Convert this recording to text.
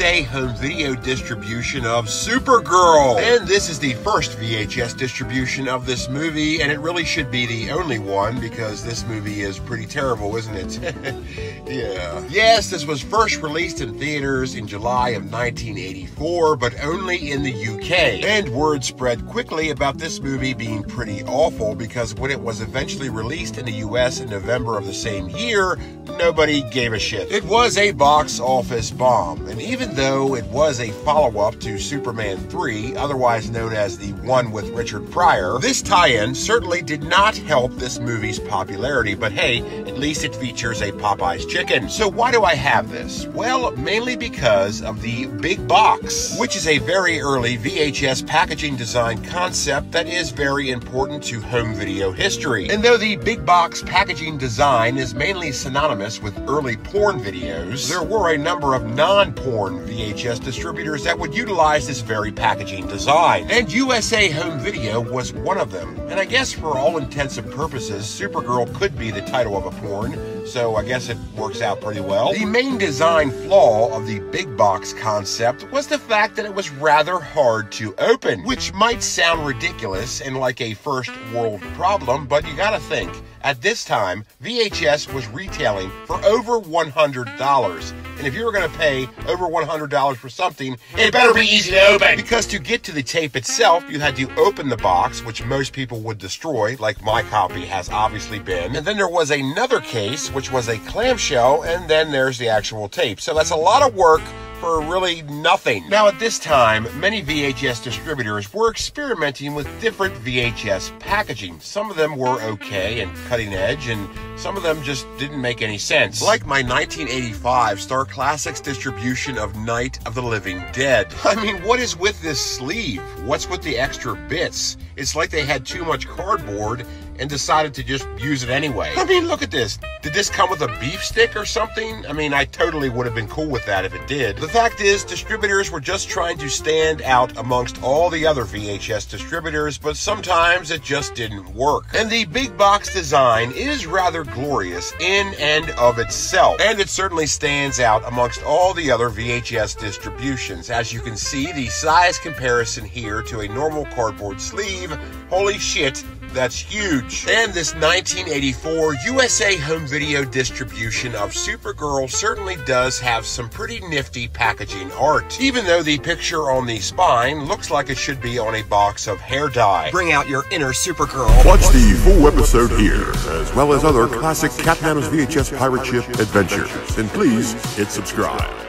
USA home video distribution of Supergirl. And this is the first VHS distribution of this movie, and it really should be the only one because this movie is pretty terrible, isn't it? Yeah. Yes, this was first released in theaters in July of 1984, but only in the UK. And word spread quickly about this movie being pretty awful because when it was eventually released in the US in November of the same year, nobody gave a shit. It was a box office bomb, and even though it was a follow-up to Superman 3, otherwise known as the one with Richard Pryor, this tie-in certainly did not help this movie's popularity, but hey, at least it features a Popeye's chicken. So why do I have this? Well, mainly because of the big box, which is a very early VHS packaging design concept that is very important to home video history. And though the big box packaging design is mainly synonymous with early porn videos, there were a number of non-porn VHS distributors that would utilize this very packaging design. And USA Home Video was one of them. And I guess for all intents and purposes, Supergirl could be the title of a porn, so I guess it works out pretty well. The main design flaw of the big box concept was the fact that it was rather hard to open, which might sound ridiculous and like a first world problem, but you gotta think, at this time, VHS was retailing for over $100. And if you were going to pay over $100 for something, it better be easy to open. Because to get to the tape itself, you had to open the box, which most people would destroy, like my copy has obviously been. And then there was another case, which was a clamshell, and then there's the actual tape. So that's a lot of work for really nothing. Now at this time, many VHS distributors were experimenting with different VHS packaging. Some of them were okay and cutting edge, and some of them just didn't make any sense. Like my 1985 Star Classics distribution of Night of the Living Dead. I mean, what is with this sleeve? What's with the extra bits? It's like they had too much cardboard and decided to just use it anyway. I mean, look at this. Did this come with a beef stick or something? I mean, I totally would have been cool with that if it did. The fact is, distributors were just trying to stand out amongst all the other VHS distributors, but sometimes it just didn't work. And the big box design is rather glorious in and of itself, and it certainly stands out amongst all the other VHS distributions. As you can see, the size comparison here to a normal cardboard sleeve, holy shit, that's huge. And this 1984 USA Home Video distribution of Supergirl certainly does have some pretty nifty packaging art, even though the picture on the spine looks like it should be on a box of hair dye. Bring out your inner Supergirl. Watch the full episode here, as well as other classic Cat Nanos VHS pirate ship adventures. And please hit subscribe.